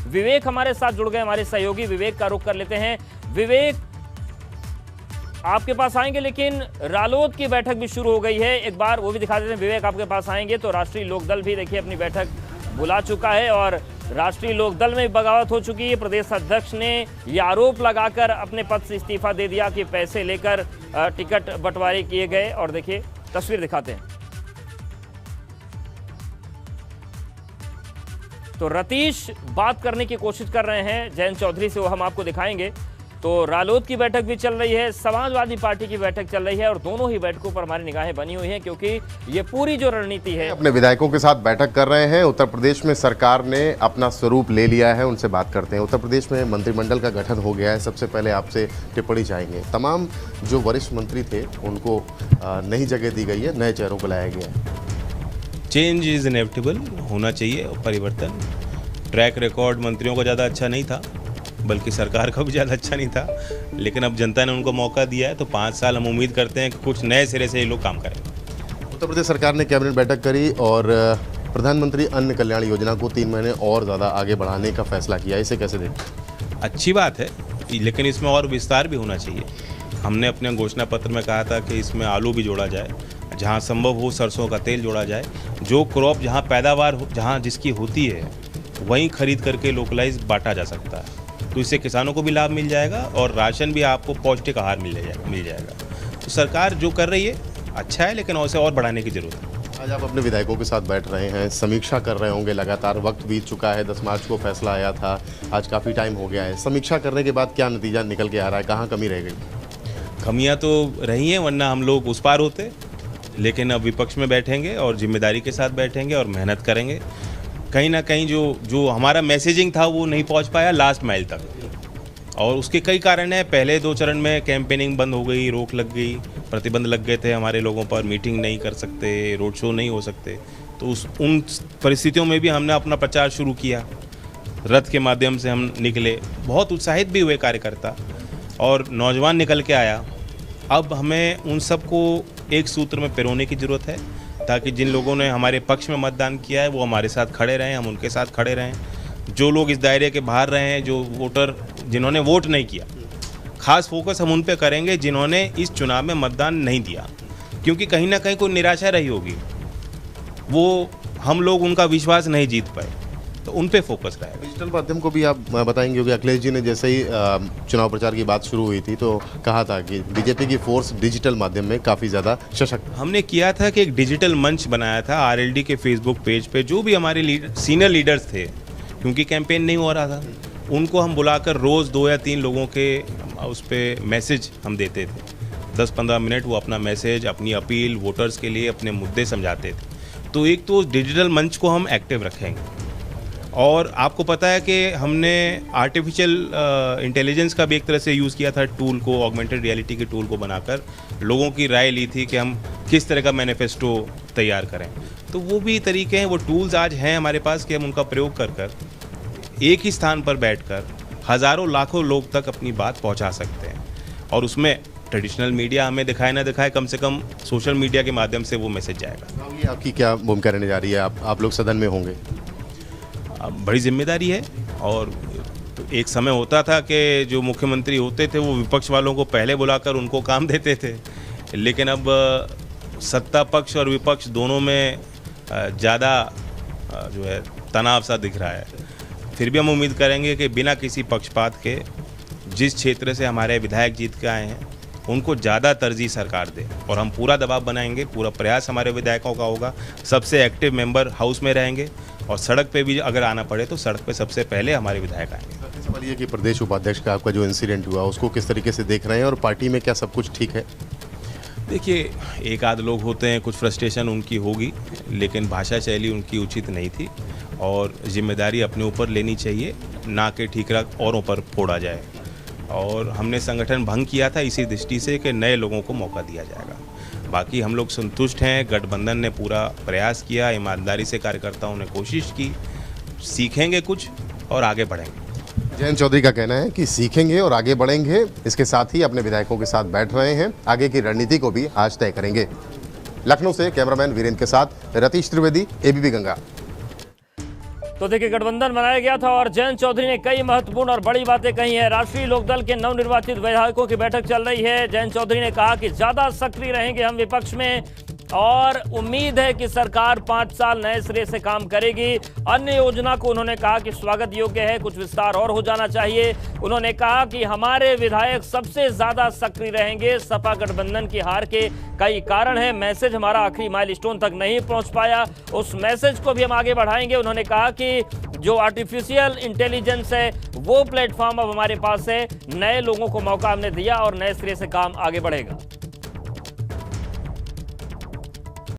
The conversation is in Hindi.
विवेक हमारे साथ जुड़ गए, हमारे सहयोगी। विवेक का रुख कर लेते हैं। विवेक, आपके पास आएंगे, लेकिन रालोद की बैठक भी शुरू हो गई है, एक बार वो भी दिखा देते हैं। विवेक आपके पास आएंगे तो राष्ट्रीय लोकदल भी देखिए अपनी बैठक बुला चुका है और राष्ट्रीय लोकदल में बगावत हो चुकी है। प्रदेश अध्यक्ष ने यह आरोप लगाकर अपने पद से इस्तीफा दे दिया कि पैसे लेकर टिकट बंटवारे किए गए। और देखिए तस्वीर दिखाते हैं। तो रतीश बात करने की कोशिश कर रहे हैं जयंत चौधरी से, वो हम आपको दिखाएंगे। तो रालोद की बैठक भी चल रही है, समाजवादी पार्टी की बैठक चल रही है और दोनों ही बैठकों पर हमारी निगाहें बनी हुई हैं, क्योंकि ये पूरी जो रणनीति है। अपने विधायकों के साथ बैठक कर रहे हैं। उत्तर प्रदेश में सरकार ने अपना स्वरूप ले लिया है, उनसे बात करते हैं। उत्तर प्रदेश में मंत्रिमंडल का गठन हो गया है। सबसे पहले आपसे टिप्पणी चाहेंगे। तमाम जो वरिष्ठ मंत्री थे उनको नई जगह दी गई है, नए चेहरों को लाया गया है। चेंज इज़ इनेविटेबल, होना चाहिए परिवर्तन। ट्रैक रिकॉर्ड मंत्रियों का ज़्यादा अच्छा नहीं था, बल्कि सरकार का भी ज़्यादा अच्छा नहीं था, लेकिन अब जनता ने उनको मौका दिया है तो 5 साल हम उम्मीद करते हैं कि कुछ नए सिरे से ये लोग काम करेंगे। उत्तर प्रदेश सरकार ने कैबिनेट बैठक करी और प्रधानमंत्री अन्न कल्याण योजना को 3 महीने और ज़्यादा आगे बढ़ाने का फैसला किया। इसे कैसे देखते? अच्छी बात है, लेकिन इसमें और विस्तार भी होना चाहिए। हमने अपने घोषणा पत्र में कहा था कि इसमें आलू भी जोड़ा जाए, जहाँ संभव हो सरसों का तेल जोड़ा जाए। जो क्रॉप जहाँ पैदावार जहाँ जिसकी होती है वहीं खरीद करके लोकलाइज बांटा जा सकता है, तो इससे किसानों को भी लाभ मिल जाएगा और राशन भी आपको पौष्टिक आहार मिल जाएगा। तो सरकार जो कर रही है अच्छा है, लेकिन उसे और बढ़ाने की जरूरत है। आज आप अपने विधायकों के साथ बैठ रहे हैं, समीक्षा कर रहे होंगे लगातार। वक्त बीत चुका है, 10 मार्च को फैसला आया था, आज काफ़ी टाइम हो गया है। समीक्षा करने के बाद क्या नतीजा निकल के आ रहा है? कहाँ कमी रह गई? कमियाँ तो रही हैं, वरना हम लोग उस पार होते, लेकिन अब विपक्ष में बैठेंगे और जिम्मेदारी के साथ बैठेंगे और मेहनत करेंगे। कहीं ना कहीं जो हमारा मैसेजिंग था वो नहीं पहुंच पाया लास्ट माइल तक, और उसके कई कारण हैं। पहले 2 चरण में कैंपेनिंग बंद हो गई, रोक लग गई, प्रतिबंध लग गए थे हमारे लोगों पर, मीटिंग नहीं कर सकते, रोड शो नहीं हो सकते। तो उन परिस्थितियों में भी हमने अपना प्रचार शुरू किया, रथ के माध्यम से हम निकले, बहुत उत्साहित भी हुए कार्यकर्ता और नौजवान निकल के आया। अब हमें उन सबको एक सूत्र में पिरोने की ज़रूरत है, ताकि जिन लोगों ने हमारे पक्ष में मतदान किया है वो हमारे साथ खड़े रहें, हम उनके साथ खड़े रहें। जो लोग इस दायरे के बाहर रहे हैं, जो वोटर जिन्होंने वोट नहीं किया, खास फोकस हम उन पे करेंगे जिन्होंने इस चुनाव में मतदान नहीं दिया, क्योंकि कहीं ना कहीं कोई निराशा रही होगी, वो हम लोग उनका विश्वास नहीं जीत पाए, तो उन पे फोकस रहेगा। डिजिटल माध्यम को भी आप बताएंगे कि अखिलेश जी ने जैसे ही चुनाव प्रचार की बात शुरू हुई थी तो कहा था कि बीजेपी की फोर्स डिजिटल माध्यम में काफ़ी ज़्यादा सशक्त। हमने किया था कि एक डिजिटल मंच बनाया था आरएलडी के फेसबुक पेज पे, जो भी हमारे सीनियर लीडर्स थे, क्योंकि कैंपेन नहीं हो रहा था, उनको हम बुलाकर रोज़ 2 या 3 लोगों के उस पर मैसेज हम देते थे। 10-15 मिनट वो अपना मैसेज, अपनी अपील वोटर्स के लिए, अपने मुद्दे समझाते थे। तो एक तो डिजिटल मंच को हम एक्टिव रखेंगे, और आपको पता है कि हमने आर्टिफिशियल इंटेलिजेंस का भी एक तरह से यूज़ किया था टूल को, ऑगमेंटेड रियलिटी के टूल को बनाकर लोगों की राय ली थी कि हम किस तरह का मैनिफेस्टो तैयार करें। तो वो भी तरीके हैं, वो टूल्स आज हैं हमारे पास कि हम उनका प्रयोग कर एक ही स्थान पर बैठकर हज़ारों लाखों लोग तक अपनी बात पहुंचा सकते हैं। और उसमें ट्रेडिशनल मीडिया हमें दिखाए ना दिखाए, कम से कम सोशल मीडिया के माध्यम से वो मैसेज जाएगा। ये आपकी क्या भूमिका रहने जा रही है? आप लोग सदन में होंगे, बड़ी जिम्मेदारी है। और एक समय होता था कि जो मुख्यमंत्री होते थे वो विपक्ष वालों को पहले बुलाकर उनको काम देते थे, लेकिन अब सत्ता पक्ष और विपक्ष दोनों में ज़्यादा जो है तनाव सा दिख रहा है। फिर भी हम उम्मीद करेंगे कि बिना किसी पक्षपात के जिस क्षेत्र से हमारे विधायक जीत के आए हैं उनको ज़्यादा तरजीह सरकार दे, और हम पूरा दबाव बनाएंगे। पूरा प्रयास हमारे विधायकों का होगा, सबसे एक्टिव मेंबर हाउस में रहेंगे, और सड़क पे भी अगर आना पड़े तो सड़क पे सबसे पहले हमारे विधायक आएंगे। सवाल ये कि प्रदेश उपाध्यक्ष का आपका जो इंसिडेंट हुआ उसको किस तरीके से देख रहे हैं, और पार्टी में क्या सब कुछ ठीक है? देखिए, एक आध लोग होते हैं, कुछ फ्रस्ट्रेशन उनकी होगी, लेकिन भाषा शैली उनकी उचित नहीं थी, और जिम्मेदारी अपने ऊपर लेनी चाहिए, ना कि ठीकरा औरों पर फोड़ा जाए। और हमने संगठन भंग किया था इसी दृष्टि से कि नए लोगों को मौका दिया जाएगा। बाकी हम लोग संतुष्ट हैं, गठबंधन ने पूरा प्रयास किया, ईमानदारी से कार्यकर्ताओं ने कोशिश की, सीखेंगे कुछ और आगे बढ़ेंगे। जयंत चौधरी का कहना है कि सीखेंगे और आगे बढ़ेंगे। इसके साथ ही अपने विधायकों के साथ बैठ रहे हैं, आगे की रणनीति को भी आज तय करेंगे। लखनऊ से कैमरामैन वीरेंद्र के साथ रतीश त्रिवेदी, एबीपी गंगा। तो तो देखिए, गठबंधन बनाया गया था और जयंत चौधरी ने कई महत्वपूर्ण और बड़ी बातें कही हैं। राष्ट्रीय लोकदल के नवनिर्वाचित विधायकों की बैठक चल रही है। जयंत चौधरी ने कहा कि ज्यादा सक्रिय रहेंगे हम विपक्ष में और उम्मीद है कि सरकार 5 साल नए सिरे से काम करेगी। अन्य योजना को उन्होंने कहा कि स्वागत योग्य है, कुछ विस्तार और हो जाना चाहिए। उन्होंने कहा कि हमारे विधायक सबसे ज्यादा सक्रिय रहेंगे। सपा गठबंधन की हार के कई कारण हैं। मैसेज हमारा आखिरी माइलस्टोन तक नहीं पहुंच पाया, उस मैसेज को भी हम आगे बढ़ाएंगे। उन्होंने कहा कि जो आर्टिफिशियल इंटेलिजेंस है वो प्लेटफॉर्म अब हमारे पास है, नए लोगों को मौका हमने दिया और नए सिरे से काम आगे बढ़ेगा।